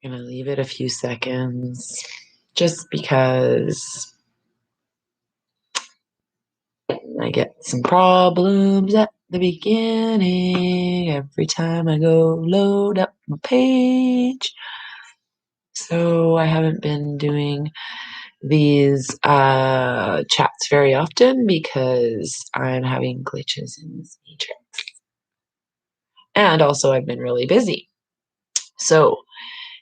Gonna leave it a few seconds just because I get some problems at the beginning every time I go load up my page. So I haven't been doing these chats very often because I'm having glitches in this matrix. And also I've been really busy. So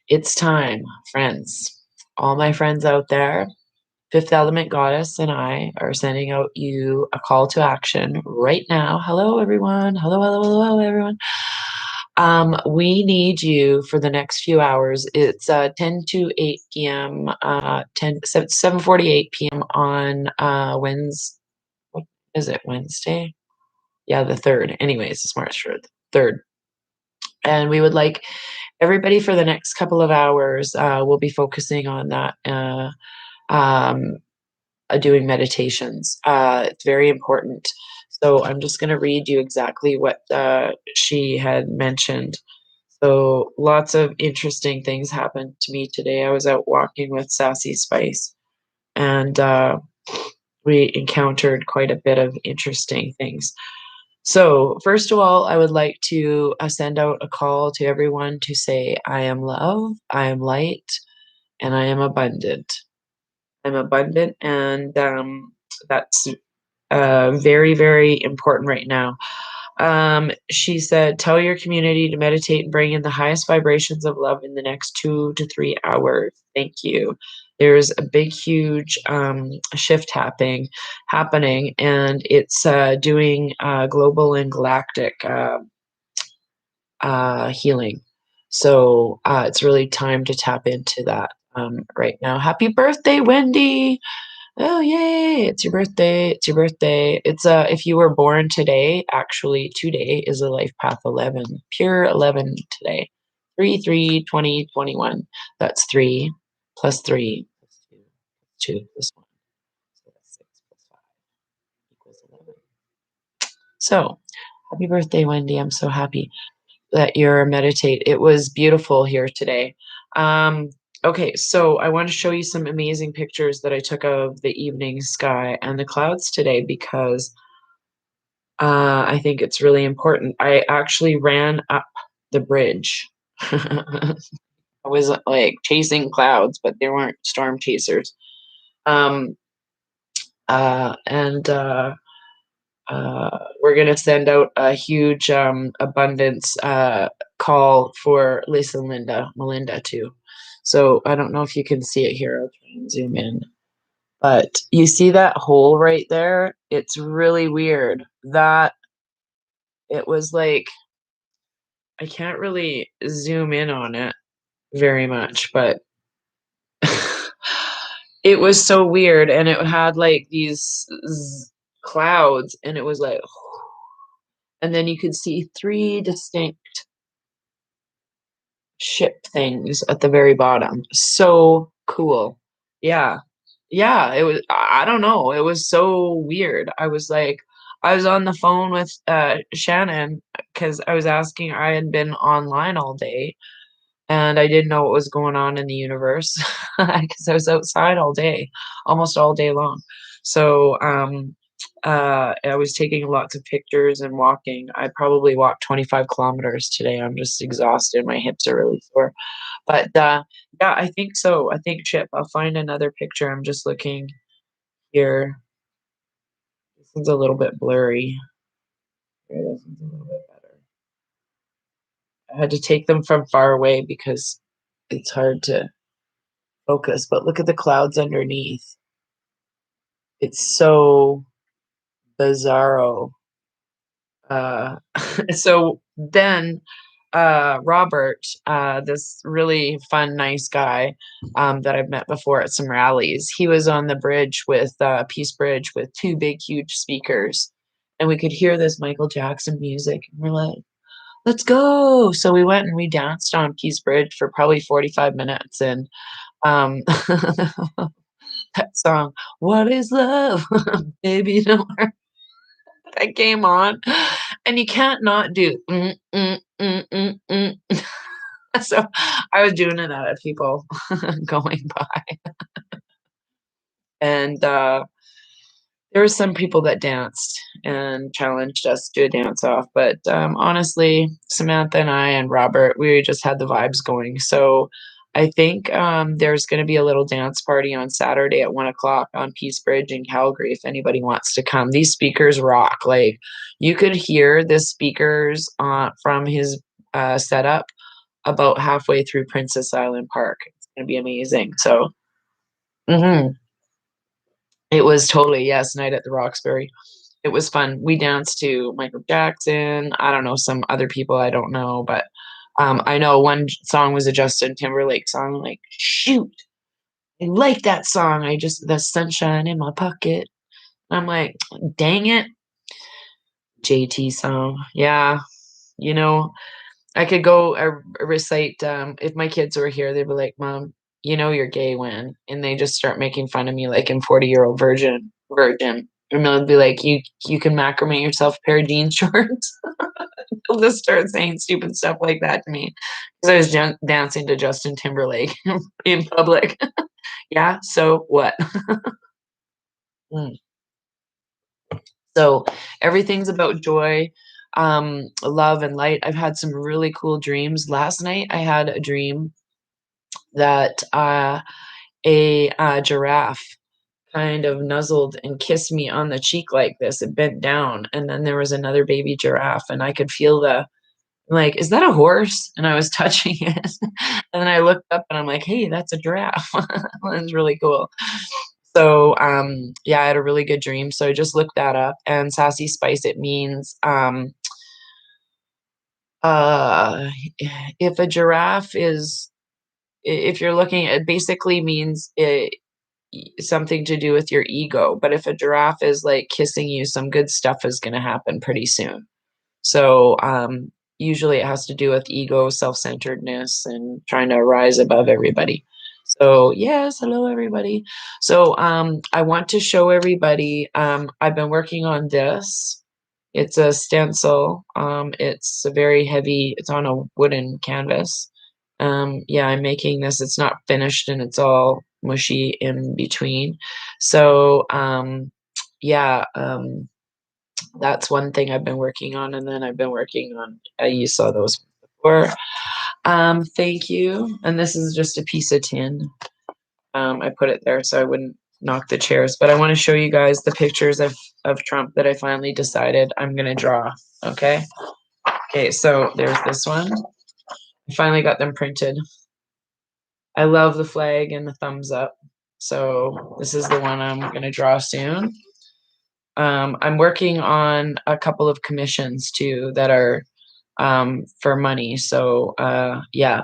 it's time, friends. All my friends out there, Fifth Element Goddess and I are sending out you a call to action right now. Hello, everyone. Hello, hello, hello, everyone. We need you for the next few hours. It's 10 to 8 p.m., 7:48 p.m. on Wednesday. What is it, Wednesday? Yeah, the 3rd. Anyways, it's March 3rd. And we would like everybody for the next couple of hours, we'll be focusing on that. Um, Doing meditations. It's very important. So I'm just going to read you exactly what she had mentioned. So lots of interesting things happened to me today. I was out walking with Sassy Spice, and we encountered quite a bit of interesting things. So, first of all, I would like to send out a call to everyone to say, I am love, I am light, and I am abundant. I'm abundant, and that's very, very important right now. She said, tell your community to meditate and bring in the highest vibrations of love in the next 2 to 3 hours. Thank you. There's a big, huge shift happening, and it's doing global and galactic healing. So it's really time to tap into that right now. Happy birthday, Wendy! Oh, yay! It's your birthday. It's your birthday. It's if you were born today, actually today is a life path 11, pure 11 today. 3, 3, 20, 21. That's 3 plus 3 plus 2 plus 1. So that's 6 plus 5 equals 11. So happy birthday, Wendy. I'm so happy that you're meditate. It was beautiful here today. Okay, so I want to show you some amazing pictures that I took of the evening sky and the clouds today because I think it's really important. I actually ran up the bridge. I was like chasing clouds, but they weren't storm chasers. Um, and We're going to send out a huge abundance call for Lisa and Melinda too. So I don't know if you can see it here. I'll try and zoom in. But you see that hole right there? It's really weird that it was like, I can't really zoom in on it very much, but it was so weird. And it had like these clouds, and it was like, and then you could see 3 distinct ship things at the very bottom. So cool. Yeah. Yeah, it was I don't know, it was so weird. I was on the phone with Shannon because I was asking I had been online all day and I didn't know what was going on in the universe because I was outside all day, almost all day long. So I was taking lots of pictures and walking. I probably walked 25 kilometers today. I'm just exhausted. My hips are really sore. But yeah, I think so. I think Chip, I'll find another picture. I'm just looking here. This one's a little bit blurry. Here, this one's a little bit better. I had to take them from far away because it's hard to focus. But look at the clouds underneath. It's so bizarro. Uh, so then Robert, this really fun, nice guy that I've met before at some rallies, he was on the bridge with Peace Bridge with 2 big, huge speakers. And we could hear this Michael Jackson music. And we're like, let's go. So we went and we danced on Peace Bridge for probably 45 minutes. And um, that song, What is Love? Baby, don't worry. That came on. And you can't not do. So I was doing it at people going by. And there were some people that danced and challenged us to a dance off, but honestly, Samantha and I and Robert, we just had the vibes going. So I think there's going to be a little dance party on Saturday at 1 o'clock on Peace Bridge in Calgary if anybody wants to come. These speakers rock. Like you could hear the speakers from his setup about halfway through Princess Island Park. It's going to be amazing. So. Mhm. It was totally, yes, Night at the Roxbury. It was fun. We danced to Michael Jackson, I don't know, some other people I don't know, but, I know one song was a Justin Timberlake song, like, "Shoot, I like that song, I just the sunshine in my pocket." I'm like, "Dang it." JT song. Yeah, you know, I could go, recite, if my kids were here, they'd be like, "Mom, you know you're gay when," and they just start making fun of me like I'm 40-year-old virgin. And they'll be like, "You can macrame yourself a pair of jean shorts." They'll just start saying stupid stuff like that to me because I was dancing to Justin Timberlake in public. Yeah, so what? Mm. So everything's about joy, love, and light. I've had some really cool dreams. Last night, I had a dream that a giraffe kind of nuzzled and kissed me on the cheek like this. It bent down, and then there was another baby giraffe, and I could feel the like, is that a horse? And I was touching it, and then I looked up, and I'm like, hey, that's a giraffe. That's really cool. So, yeah, I had a really good dream. So I just looked that up, and sassy spice, it means uh, if a giraffe is, if you're looking, it basically means something to do with your ego. But if a giraffe is like kissing you, some good stuff is going to happen pretty soon. So, usually it has to do with ego, self-centeredness, and trying to rise above everybody. So, yes, hello everybody. So, I want to show everybody, I've been working on this. It's a stencil. It's a very heavy, it's on a wooden canvas. Yeah, I'm making this. It's not finished and it's all mushy in between. So, yeah, that's one thing I've been working on, and then I've been working on you saw those before. Thank you. And this is just a piece of tin. I put it there so I wouldn't knock the chairs, but I want to show you guys the pictures of Trump that I finally decided I'm gonna draw. Okay. Okay, so there's this one. I finally got them printed. I love the flag and the thumbs up. So this is the one I'm gonna draw soon. I'm working on a couple of commissions too that are for money. So yeah,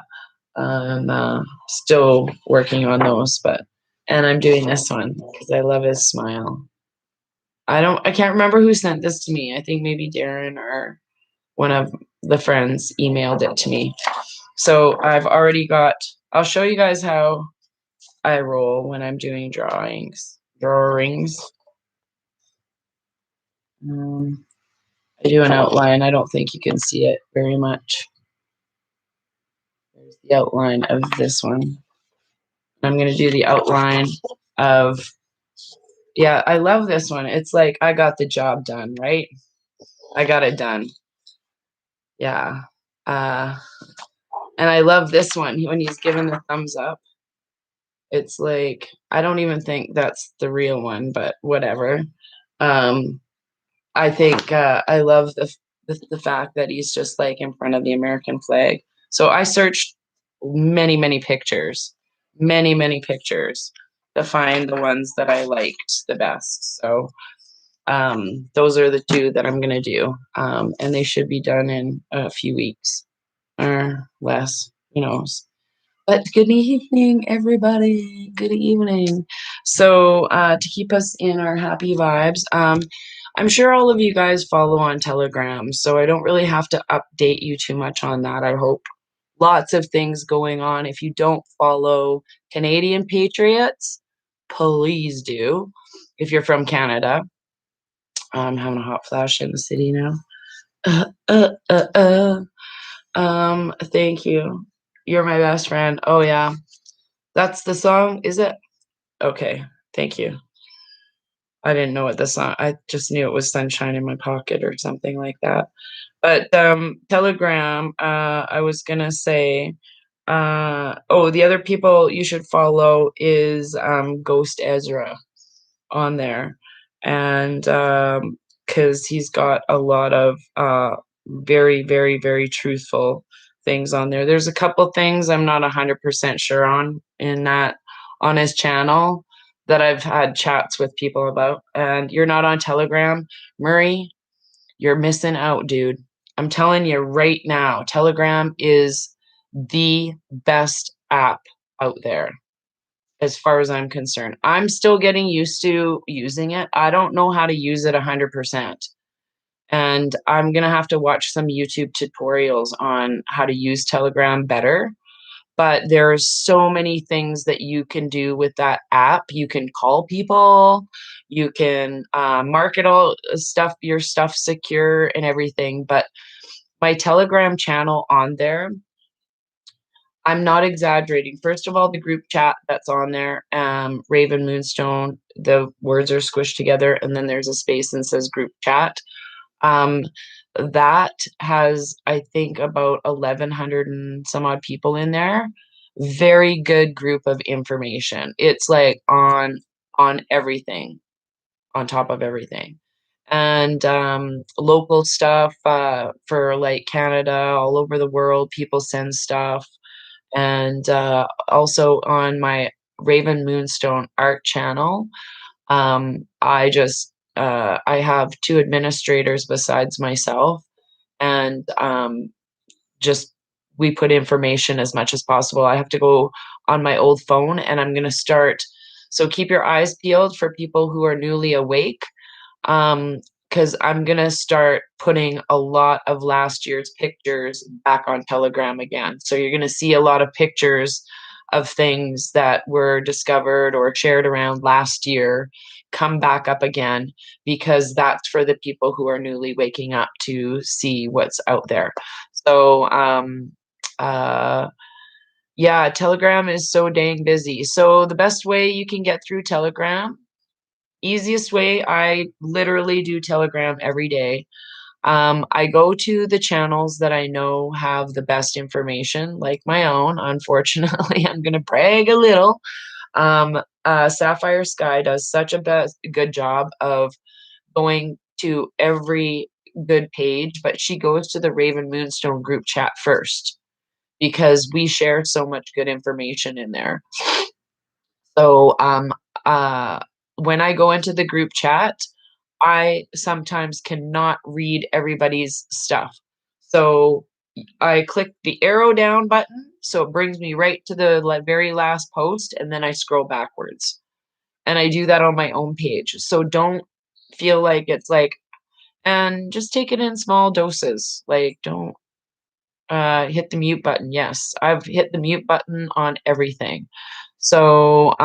I'm still working on those, but and I'm doing this one because I love his smile. I can't remember who sent this to me. I think maybe Darren or one of the friends emailed it to me. So I've already got. I'll show you guys how I roll when I'm doing drawings. Drawings. Um, I do an outline. I don't think you can see it very much. There's the outline of this one. I'm going to do the outline of, yeah, I love this one. It's like I got the job done, right? I got it done. Yeah. Uh, and I love this one when he's given the thumbs up. It's like, I don't even think that's the real one, but whatever. Um, I think I love the fact that he's just like in front of the American flag. So I searched many pictures to find the ones that I liked the best. So those are the two that I'm gonna do, and they should be done in a few weeks or less. Who knows? But good evening, everybody. Good evening. So, to keep us in our happy vibes, I'm sure all of you guys follow on Telegram, so I don't really have to update you too much on that. I hope lots of things going on. If you don't follow Canadian Patriots, please do. If you're from Canada, I'm having a hot flash in the city now. Thank you. You're my best friend. Oh, yeah. That's the song, is it? Okay, thank you. I didn't know what the song I just knew it was "Sunshine in My Pocket" or something like that. But, Telegram, I was gonna say, oh, the other people you should follow is, Ghost Ezra on there, and, because he's got a lot of, very, very, very truthful things on there. There's a couple things I'm not 100% sure on his channel that I've had chats with people about, and you're not on Telegram, Murray, you're missing out, dude. I'm telling you right now, Telegram is the best app out there as far as I'm concerned. I'm still getting used to using it. I don't know how to use it 100%. And I'm going to have to watch some YouTube tutorials on how to use Telegram better. But there's so many things that you can do with that app. You can call people, you can market all stuff, your stuff secure and everything. But my Telegram channel on there, I'm not exaggerating. First of all, the group chat that's on there, Raven Moonstone, the words are squished together, and then there's a space and says group chat. Um, that has, I think, about 1,100 and some odd people in there. Very good group of information. It's like on everything, on top of everything. And local stuff for like Canada, all over the world, people send stuff. And also on my Raven Moonstone art channel, I have two administrators besides myself, and just we put information as much as possible. I have to go on my old phone, and I'm gonna start. So keep your eyes peeled for people who are newly awake, because I'm gonna start putting a lot of last year's pictures back on Telegram again. So you're gonna see a lot of pictures of things that were discovered or shared around last year come back up again, because that's for the people who are newly waking up to see what's out there. So uh yeah, Telegram is so dang busy. So the best way you can get through Telegram, easiest way, I literally do Telegram every day. I go to the channels that I know have the best information, like my own. Unfortunately, I'm gonna brag a little. Sapphire Sky does such a good job of going to every good page, but she goes to the Raven Moonstone group chat first because we share so much good information in there. So uh, when I go into the group chat, I sometimes cannot read everybody's stuff. So I click the arrow down button, so it brings me right to the very last post, and then I scroll backwards. And I do that on my own page. So don't feel like it's like, and just take it in small doses. Like, don't hit the mute button. Yes, I've hit the mute button on everything. So,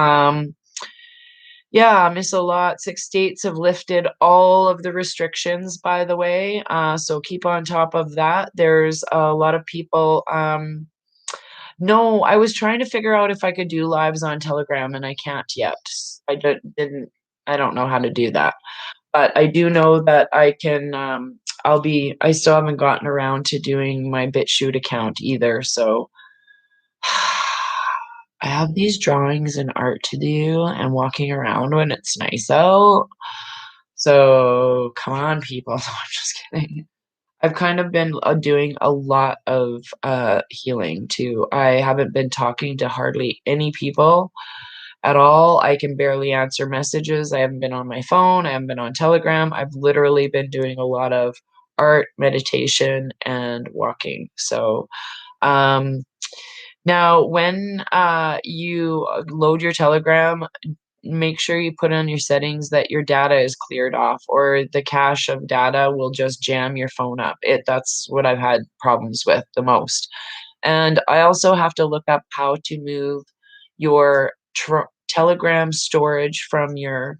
yeah, miss a lot. 6 states have lifted all of the restrictions, by the way. So keep on top of that. There's a lot of people. No, I was trying to figure out if I could do lives on Telegram, and I can't yet. Didn't. I don't know how to do that, but I do know that I can. I still haven't gotten around to doing my BitChute account either. So I have these drawings and art to do and walking around when it's nice out. So come on, people. No, I'm just kidding. I've kind of been doing a lot of healing too. I haven't been talking to hardly any people at all. I can barely answer messages. I haven't been on my phone. I haven't been on Telegram. I've literally been doing a lot of art, meditation, and walking. So, um, now when you load your Telegram, make sure you put on your settings that your data is cleared off, or the cache of data will just jam your phone up. That's what I've had problems with the most. And I also have to look up how to move your Telegram storage from your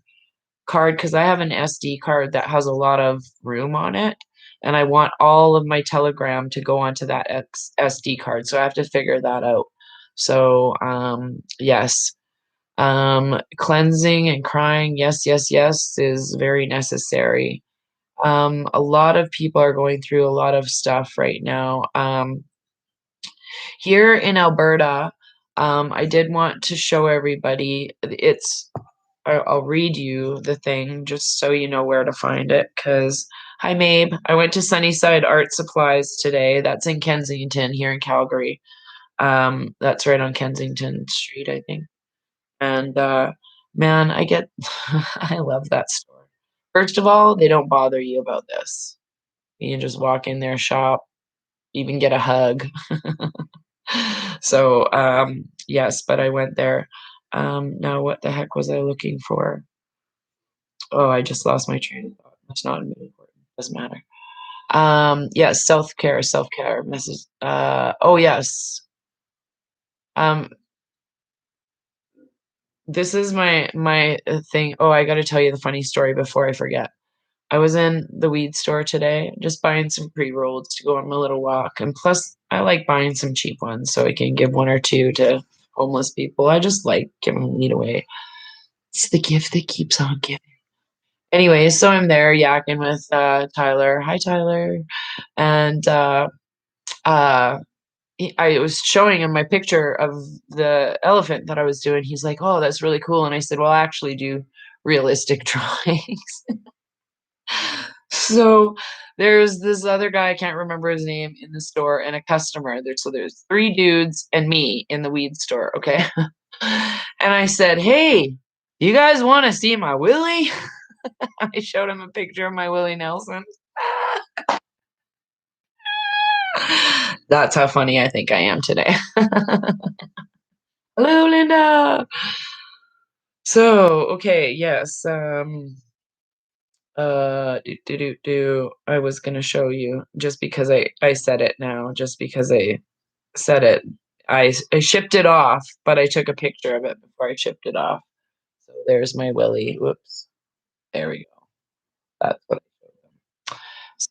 card, because I have an SD card that has a lot of room on it. and I want all of my Telegram to go onto that SD card, so I have to figure that out. So, yes, cleansing and crying, yes, yes, yes, is very necessary. A lot of people are going through a lot of stuff right now. Here in Alberta, I did want to show everybody, I'll read you the thing just so you know where to find it. Cause hi, Mabe. I went to Sunnyside Art Supplies today. That's in Kensington here in Calgary. That's right on Kensington Street, I think. And man, I love that store. First of all, they don't bother you about this. You can just walk in their shop, even get a hug. So, yes, but I went there. Now what the heck was I looking for? Oh, I just lost my train of thought. It's not important. Doesn't matter. Yes, self-care message. Oh yes. Um, this is my thing. Oh, I got to tell you the funny story before I forget. I was in the weed store today, just buying some pre-rolls to go on my little walk. And plus, I like buying some cheap ones so I can give one or two to homeless people. I just like giving weed away. It's the gift that keeps on giving. Anyway, so I'm there yakking with Tyler. Hi, Tyler. And uh, I was showing him my picture of the elephant that I was doing. He's like, "Oh, that's really cool." And I said, "Well, I actually do realistic drawings." So there's this other guy, I can't remember his name, in the store, and a customer. There's three dudes and me in the weed store, okay? And I said, "Hey, you guys want to see my Willie?" I showed him a picture of my Willie Nelson. That's how funny I think I am today. Hello, Linda. So, okay, yes. I was gonna show you just because I said it now, just because I said it. I shipped it off, but I took a picture of it before I shipped it off. So there's my Willie. Whoops. There we go. That's what I showed them.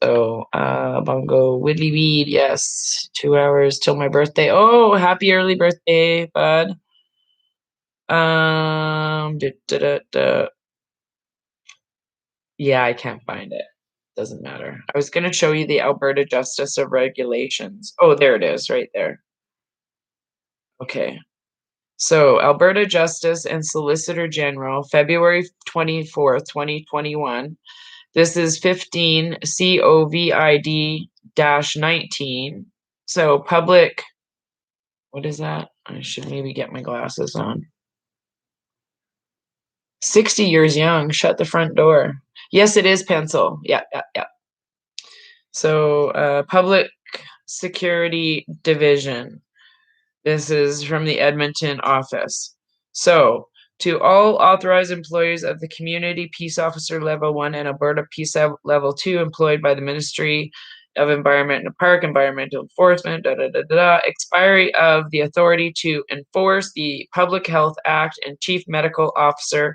So bongo widdly weed, yes. 2 hours till my birthday. Oh, happy early birthday, bud. Da, da, da, da. Yeah, I can't find it. Doesn't matter. I was gonna show you the Alberta Justice of Regulations. Oh, there it is, right there. Okay. So, Alberta Justice and Solicitor General, February 24th, 2021. This is 15 COVID-19. So, public, what is that? I should maybe get my glasses on. 60 years young, shut the front door. Yes, it is pencil. Yeah, yeah, yeah. So, Public Security Division. This is from the Edmonton office. So, to all authorized employees of the Community Peace Officer Level 1 and Alberta Peace Level 2 employed by the Ministry of Environment and Park, Environmental Enforcement, expiry of the authority to enforce the Public Health Act and Chief Medical Officer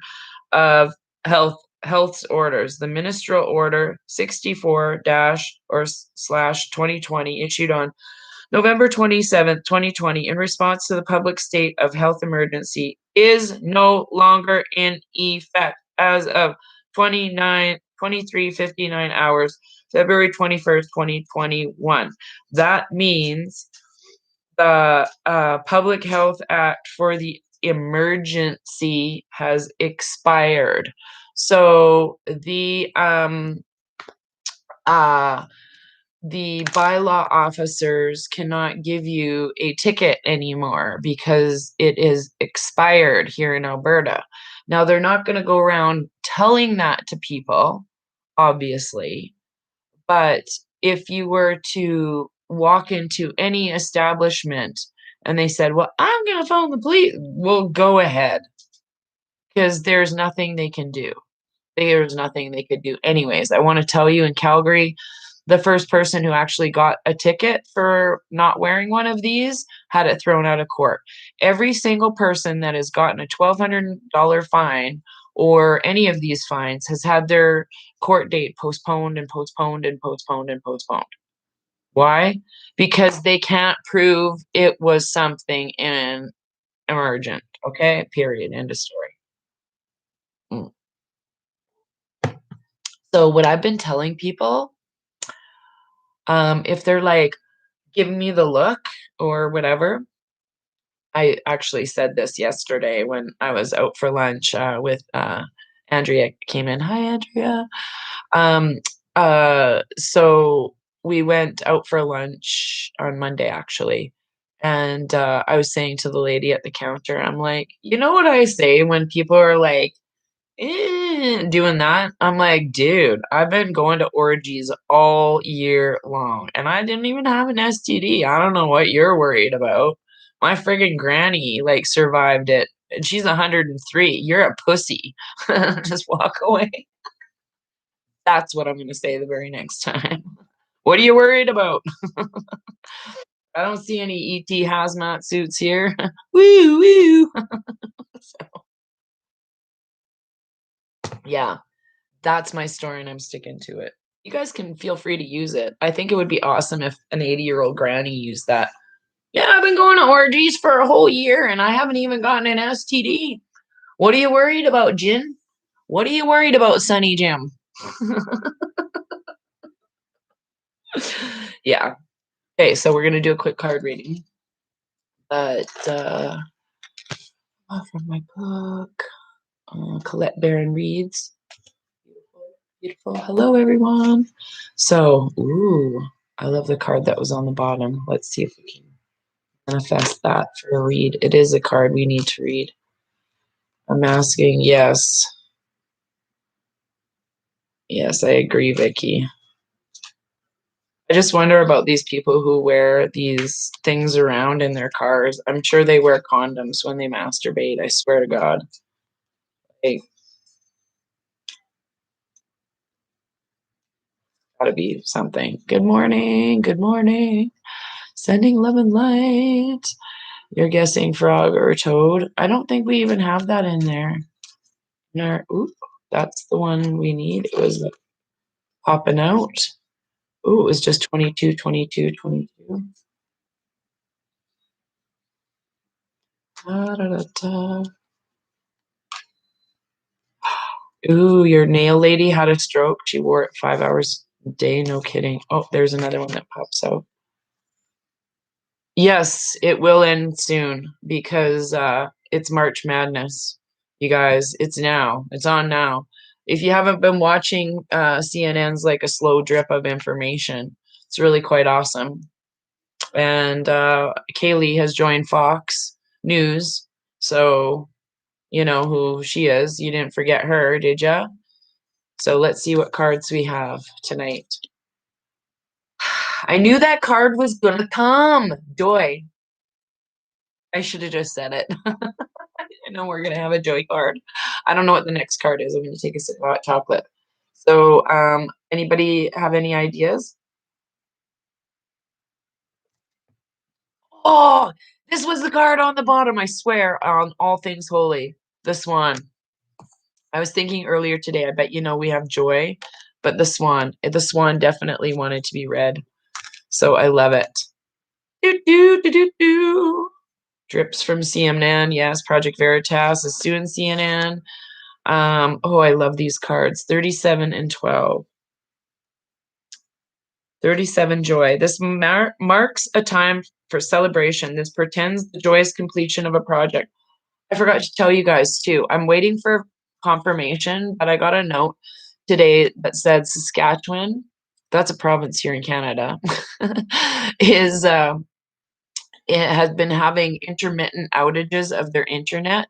of Health's orders. The Ministerial Order 64 or slash 2020 issued on November 27th, 2020, in response to the public state of health emergency, is no longer in effect as of 23:59 hours, February 21st, 2021. That means the Public Health Act for the emergency has expired. So the bylaw officers cannot give you a ticket anymore because it is expired here in Alberta. Now, they're not going to go around telling that to people, obviously, but if you were to walk into any establishment and they said, "Well, I'm going to phone the police," well, go ahead because there's nothing they can do. There's nothing they could do. Anyways, I want to tell you, in Calgary, the first person who actually got a ticket for not wearing one of these had it thrown out of court. Every single person that has gotten a $1,200 fine or any of these fines has had their court date postponed and postponed and postponed and postponed. Why? Because they can't prove it was something in emergent. Okay, period. End of story. Mm. So what I've been telling people, if they're like giving me the look or whatever, I actually said this yesterday when I was out for lunch with Andrea came in. Hi, Andrea. Um, so we went out for lunch on Monday actually. And I was saying to the lady at the counter, I'm like, you know what I say when people are like, doing that? I'm like, dude, I've been going to orgies all year long and I didn't even have an STD. I don't know what you're worried about. My friggin' granny like survived it and she's 103. You're a pussy. Just walk away. That's what I'm gonna say the very next time. What are you worried about? I don't see any ET hazmat suits here. Woo woo. So, yeah, that's my story and I'm sticking to it. You guys can feel free to use it. I think it would be awesome if an 80-year-old granny used that. Yeah, I've been going to orgies for a whole year and I haven't even gotten an STD. What are you worried about, Jin? What are you worried about, Sonny Jim? Yeah. Okay, so we're gonna do a quick card reading. But from my book, Colette Baron reads. Beautiful, beautiful. Hello, everyone. So, ooh, I love the card that was on the bottom. Let's see if we can manifest that for a read. It is a card we need to read. I'm asking, yes. Yes, I agree, Vicky. I just wonder about these people who wear these things around in their cars. I'm sure they wear condoms when they masturbate. I swear to God. Hey, gotta be something. Good morning. Good morning. Sending love and light. You're guessing frog or toad. I don't think we even have that in there. No, oop, that's the one we need. It was popping out. Ooh, it was just 22, 22, 22. Da, da, da, da. Ooh, your nail lady had a stroke. She wore it 5 hours a day. No kidding. Oh, there's another one that pops out. Yes, it will end soon because it's March Madness. You guys, it's now. It's on now. If you haven't been watching CNN's like a slow drip of information, it's really quite awesome. And Kaylee has joined Fox News, so you know who she is. You didn't forget her, did ya? So let's see what cards we have tonight. I knew that card was gonna come. Joy. I should have just said it. I know we're gonna have a joy card. I don't know what the next card is. I'm gonna take a sip of hot chocolate. So, anybody have any ideas? Oh, this was the card on the bottom, I swear, on All Things Holy. The swan. I was thinking earlier today, I bet you know we have joy, but the swan definitely wanted to be read. So I love it. Do, do, do, do, do. Drips from CNN. Yes, Project Veritas is suing CNN. Oh, I love these cards. 37 and 12. 37 joy. This marks a time for celebration. This portends the joyous completion of a project. I forgot to tell you guys too. I'm waiting for confirmation, but I got a note today that said Saskatchewan, that's a province here in Canada, is it has been having intermittent outages of their internet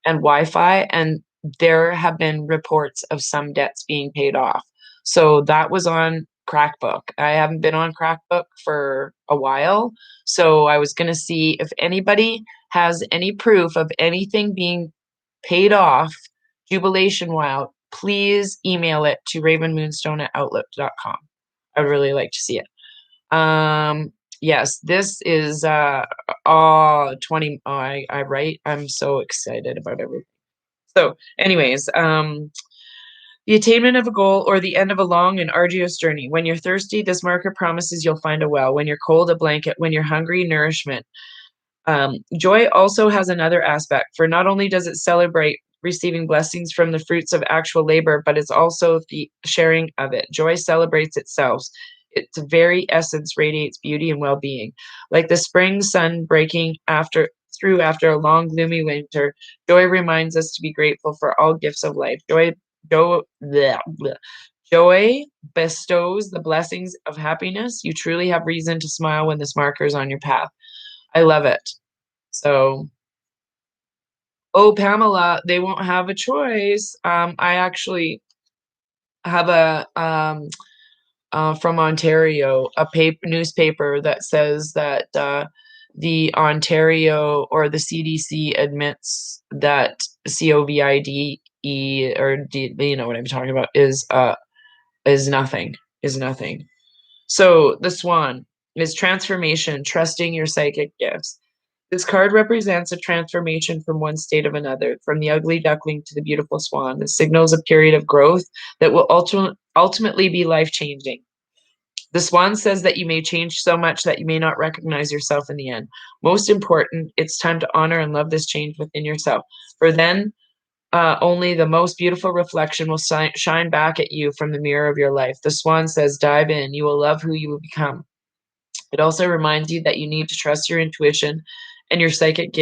and Wi-Fi, and there have been reports of some debts being paid off. So that was on Crackbook. I haven't been on Crackbook for a while, so I was going to see if anybody has any proof of anything being paid off jubilation while. Please email it to ravenmoonstone@outlook.com. I'd really like to see it. Yes, this is 20. Oh, I write. I'm so excited about everything. So, anyways, the attainment of a goal or the end of a long and arduous journey. When you're thirsty, this marker promises you'll find a well. When you're cold, a blanket. When you're hungry, nourishment. Joy also has another aspect, for not only does it celebrate receiving blessings from the fruits of actual labor, but it's also the sharing of it. Joy celebrates itself. Its very essence radiates beauty and well-being. Like the spring sun breaking after a long gloomy winter, joy reminds us to be grateful for all gifts of life. Joy bestows the blessings of happiness. You truly have reason to smile when this marker is on your path. I love it. So, oh, Pamela, they won't have a choice. I actually have from Ontario, a newspaper that says that the Ontario or the CDC admits that COVID, or you know what I'm talking about, is nothing, is nothing. So the swan is transformation, trusting your psychic gifts. This card represents a transformation from one state of another, from the ugly duckling to the beautiful swan. It signals a period of growth that will ultimately be life-changing. The swan says that you may change so much that you may not recognize yourself in the end. Most important, it's time to honor and love this change within yourself. For then, only the most beautiful reflection will shine back at you from the mirror of your life. The swan says, dive in. You will love who you will become. It also reminds you that you need to trust your intuition and your psychic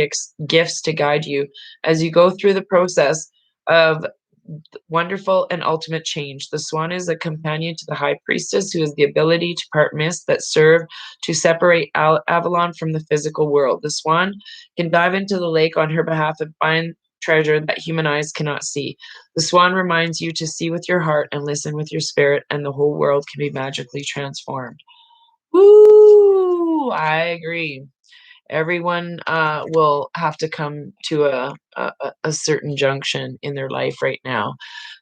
gifts to guide you as you go through the process of wonderful and ultimate change. The swan is a companion to the high priestess who has the ability to part mists that serve to separate Avalon from the physical world. The swan can dive into the lake on her behalf and find treasure that human eyes cannot see. The swan reminds you to see with your heart and listen with your spirit, and the whole world can be magically transformed. Woo! I agree. Everyone will have to come to a certain junction in their life right now.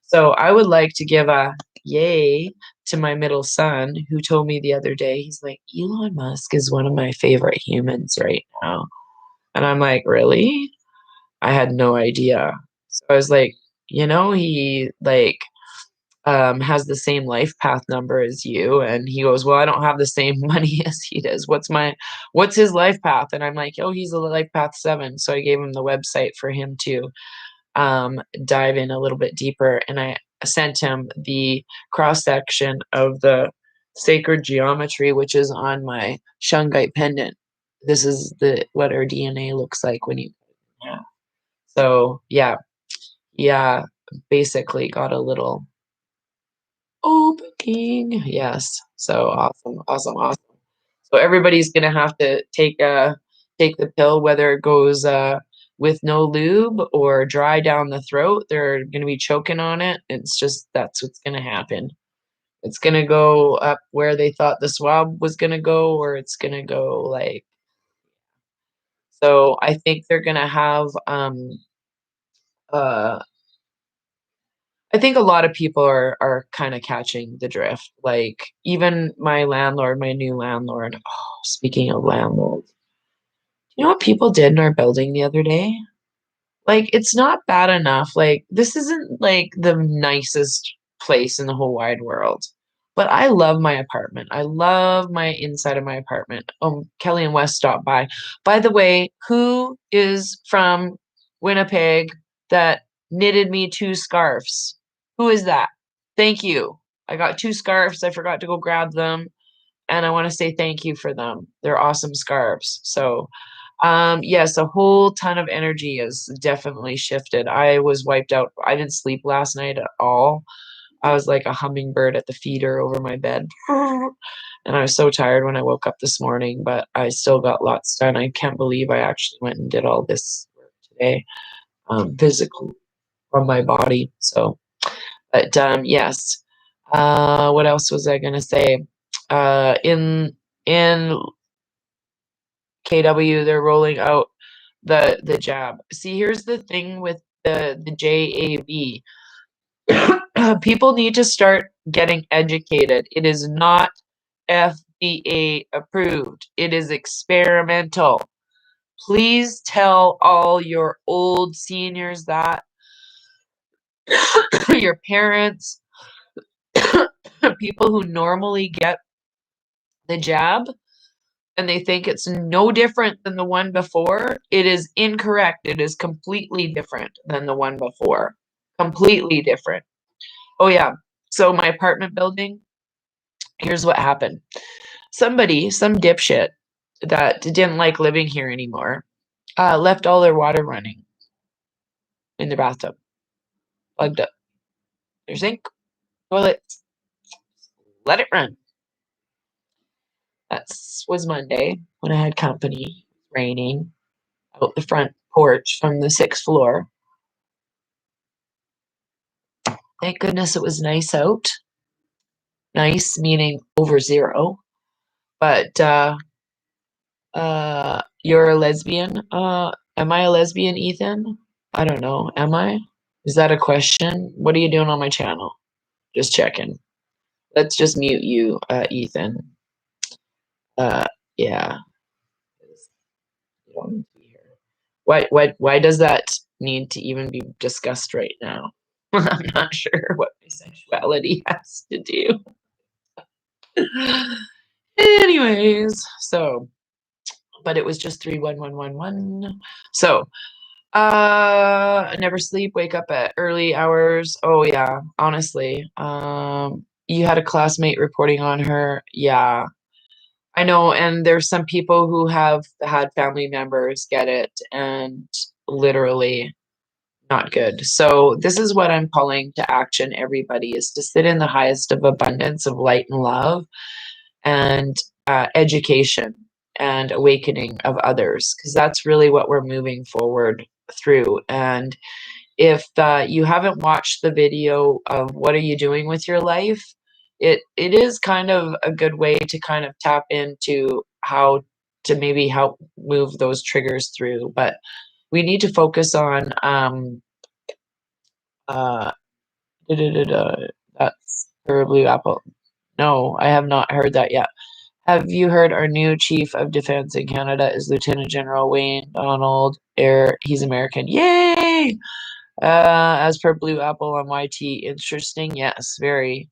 So I would like to give a yay to my middle son, who told me the other day, he's like, Elon Musk is one of my favorite humans right now. And I'm like, really? I had no idea. So I was like, he like has the same life path number as you. And he goes, well, I don't have the same money as he does. What's his life path? And I'm like, oh, he's a life path 7. So I gave him the website for him to dive in a little bit deeper. And I sent him the cross section of the sacred geometry, which is on my shungite pendant. This is what our DNA looks like when you, yeah. So yeah, basically got a little opening. Yes. So awesome, awesome, awesome. So everybody's gonna have to take the pill, whether it goes with no lube or dry down the throat. They're gonna be choking on it. It's just that's what's gonna happen. It's gonna go up where they thought the swab was gonna go, or it's gonna go like. So I think they're gonna have uh I think a lot of people are kind of catching the drift. Like even my landlord, my new landlord. Oh, speaking of landlords, you know what people did in our building the other day? Like it's not bad enough. Like this isn't like the nicest place in the whole wide world. But I love my apartment. I love my inside of my apartment. Kelly and Wes stopped by. By the way, who is from Winnipeg that knitted me 2 scarves? Who is that? Thank you. I got 2 scarves. I forgot to go grab them, and I want to say thank you for them. They're awesome scarves. So, yes, a whole ton of energy is definitely shifted. I was wiped out. I didn't sleep last night at all. I was like a hummingbird at the feeder over my bed. And I was so tired when I woke up this morning, but I still got lots done. I can't believe I actually went and did all this work today, physical from my body. So, but yes. What else was I gonna say? In KW, they're rolling out the jab. See, here's the thing with the JAB. People need to start getting educated. It is not FDA approved. It is experimental. Please tell all your old seniors that. your parents, people who normally get the jab and they think it's no different than the one before, it is incorrect. It is completely different than the one before. Completely different. Oh, yeah. So, my apartment building, here's what happened. Somebody, some dipshit that didn't like living here anymore, left all their water running in their bathtub, plugged up. Their sink, toilet, let it run. That was Monday when I had company, raining, out the front porch from the 6th floor. Thank goodness it was nice out. Nice meaning over 0. But you're a lesbian. Am I a lesbian, Ethan? I don't know. Am I? Is that a question? What are you doing on my channel? Just checking. Let's just mute you, Ethan. Uh, yeah. You don't need to be here. Why does that need to even be discussed right now? I'm not sure what my sexuality has to do. Anyways, so, but it was just 31111. So, I never sleep, wake up at early hours. Oh yeah, honestly. You had a classmate reporting on her. Yeah, I know, and there's some people who have had family members get it and literally not good. So this is what I'm calling to action, everybody, is to sit in the highest of abundance of light and love and education and awakening of others, because that's really what we're moving forward through. And if you haven't watched the video of what are you doing with your life, it is kind of a good way to kind of tap into how to maybe help move those triggers through. But we need to focus on uh, that's for Blue Apple. No, I have not heard that yet. Have you heard our new Chief of Defense in Canada is Lieutenant General Wayne Donald Air? He's American. Yay! As per Blue Apple on YT, interesting. Yes, very.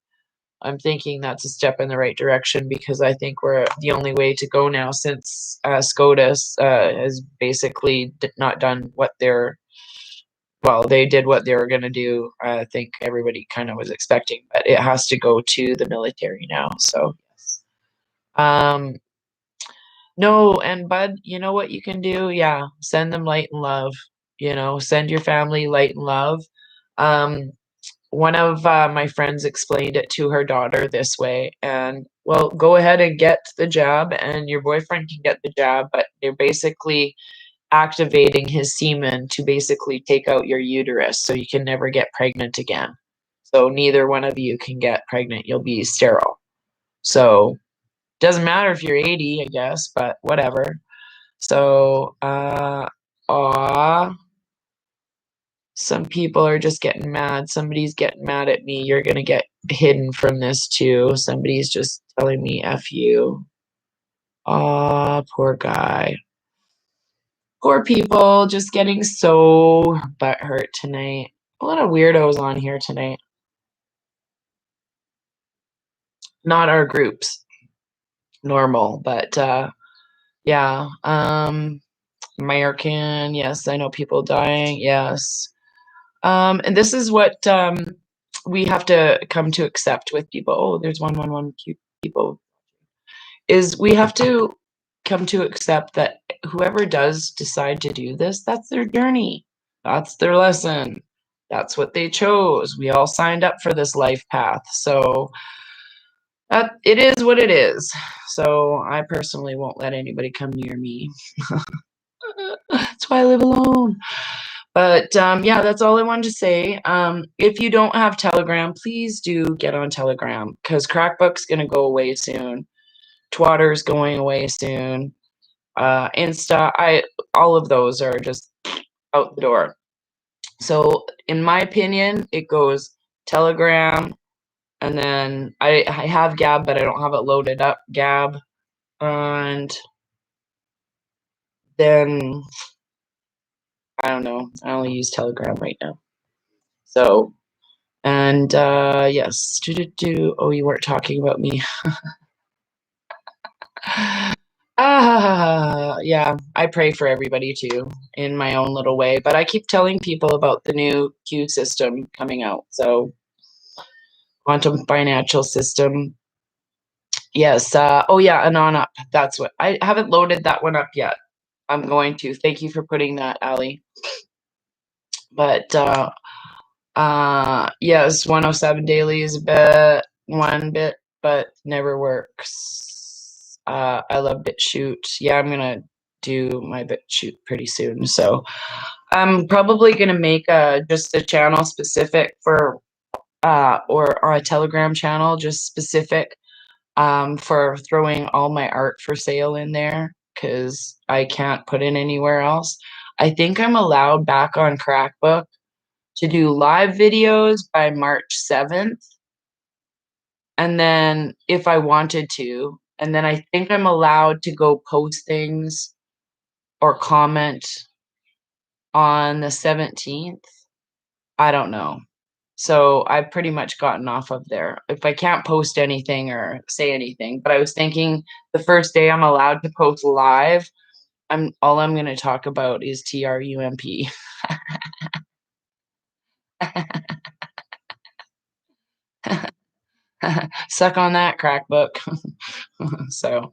I'm thinking that's a step in the right direction because I think we're the only way to go now since SCOTUS has basically not done what they're, well, they did what they were going to do. I think everybody kind of was expecting, but it has to go to the military now. So, yes. No, and Bud, you know what you can do? Yeah, send them light and love. Send your family light and love. Um, one of my friends explained it to her daughter this way, and well, go ahead and get the jab, and your boyfriend can get the jab, but they're basically activating his semen to basically take out your uterus so you can never get pregnant again. So neither one of you can get pregnant. You'll be sterile. So doesn't matter if you're 80, I guess, but whatever. So, some people are just getting mad. Somebody's getting mad at me. You're gonna get hidden from this too. Somebody's just telling me F you. Aw, poor guy. Poor people just getting so butthurt tonight. A lot of weirdos on here tonight. Not our groups. Normal, but yeah. American, yes, I know people dying, yes. And this is what we have to come to accept with people. Oh, there's 111 cute people. Is we have to come to accept that whoever does decide to do this, that's their journey. That's their lesson. That's what they chose. We all signed up for this life path. So it is what it is. So I personally won't let anybody come near me. That's why I live alone. But yeah, that's all I wanted to say. If you don't have Telegram, please do get on Telegram because Crackbook's going to go away soon. Twatter's going away soon. Insta, all of those are just out the door. So in my opinion, it goes Telegram, and then I have Gab, but I don't have it loaded up. Gab, and then I don't know. I only use Telegram right now. So And yes, oh, you weren't talking about me. Yeah, I pray for everybody too in my own little way, but I keep telling people about the new Q system coming out. So, quantum financial system. Yes. Oh, yeah, and on up. That's what I haven't loaded that one up yet. I'm going to. Thank you for putting that, Ali. But yes, 107 daily is a bit one bit, but never works. I love BitChute. Yeah, I'm gonna do my BitChute pretty soon. So I'm probably gonna make just a channel specific for or a Telegram channel just specific for throwing all my art for sale in there because I can't put it anywhere else. I think I'm allowed back on Crackbook to do live videos by March 7th. And then if I wanted to, and then I think I'm allowed to go post things or comment on the 17th. I don't know. So I've pretty much gotten off of there. If I can't post anything or say anything, but I was thinking the first day I'm allowed to post live, I'm going to talk about is TRUMP. Suck on that, Crackbook. So,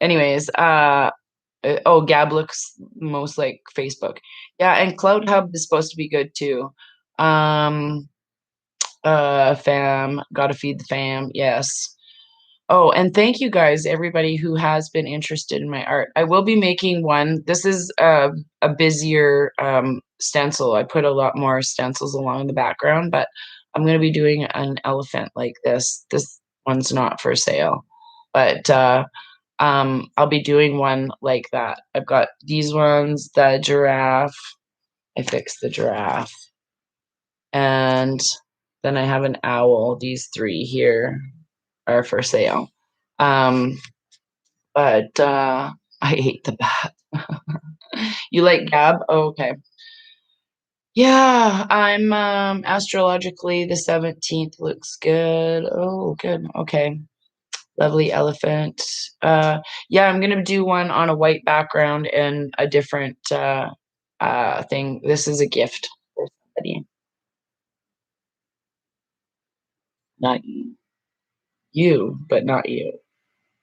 anyways, oh, Gab looks most like Facebook. Yeah, and Cloud Hub is supposed to be good too. Fam, gotta feed the fam. Yes. Oh, and thank you guys, everybody who has been interested in my art. I will be making one. This is a busier stencil. I put a lot more stencils along the background, but I'm going to be doing an elephant like this. This one's not for sale, but I'll be doing one like that. I've got these ones, the giraffe. I fixed the giraffe. And then I have an owl. These three here are for sale. But I hate the bat. You like Gab? Oh, okay. Yeah, I'm astrologically the 17th looks good. Oh, good. Okay. Lovely elephant. Yeah, I'm gonna do one on a white background and a different thing. This is a gift for somebody. Not you. You, but not you.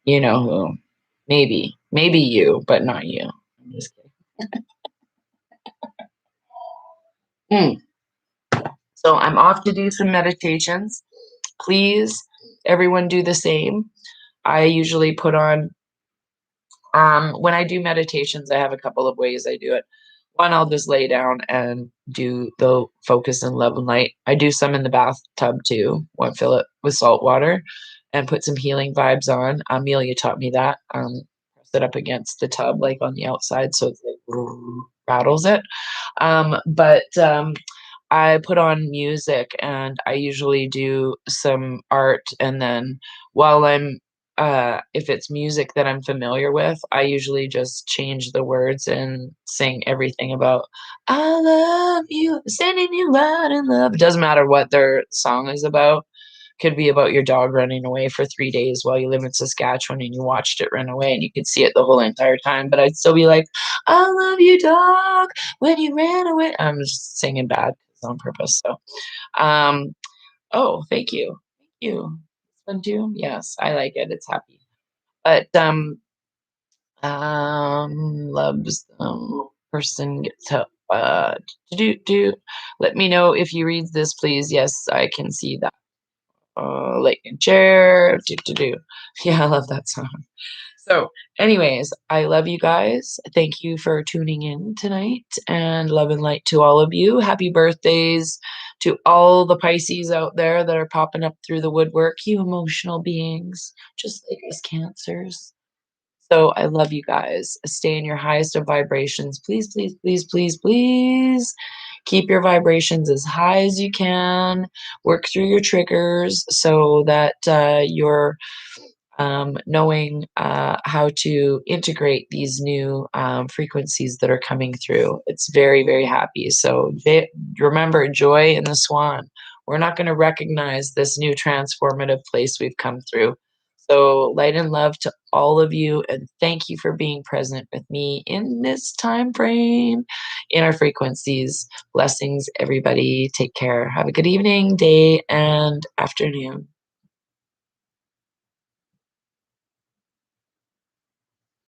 You know who. Maybe. Maybe you, but not you. I'm just kidding. So I'm off to do some meditations. Please, everyone do the same. I usually put on, when I do meditations, I have a couple of ways I do it. One, I'll just lay down and do the focus and love and light. I do some in the bathtub too. One, fill it with salt water and put some healing vibes on. Amelia taught me that. Press it up against the tub, like on the outside, so it's like rattles it. But I put on music and I usually do some art. And then while I'm, if it's music that I'm familiar with, I usually just change the words and sing everything about, I love you, sending you loud and love. It doesn't matter what their song is about. Could be about your dog running away for 3 days while you live in Saskatchewan and you watched it run away and you could see it the whole entire time. But I'd still be like, I love you, dog, when you ran away. I'm just singing bad on purpose. So, um, oh, thank you. Thank you. It's fun too. Yes, I like it. It's happy. But loves person gets help. Do let me know if you read this, please. Yes, I can see that. Like and chair. Do. Yeah, I love that song. So, anyways, I love you guys. Thank you for tuning in tonight and love and light to all of you. Happy birthdays to all the Pisces out there that are popping up through the woodwork, you emotional beings, just like us cancers. So I love you guys. Stay in your highest of vibrations. Please, please, please, please, please keep your vibrations as high as you can. Work through your triggers so that you're knowing how to integrate these new frequencies that are coming through. It's very, very happy. So remember, joy in the swan. we're not gonna recognize this new transformative place we've come through. So, light and love to all of you, and thank you for being present with me in this time frame, in our frequencies. Blessings, everybody. Take care. Have a good evening, day, and afternoon.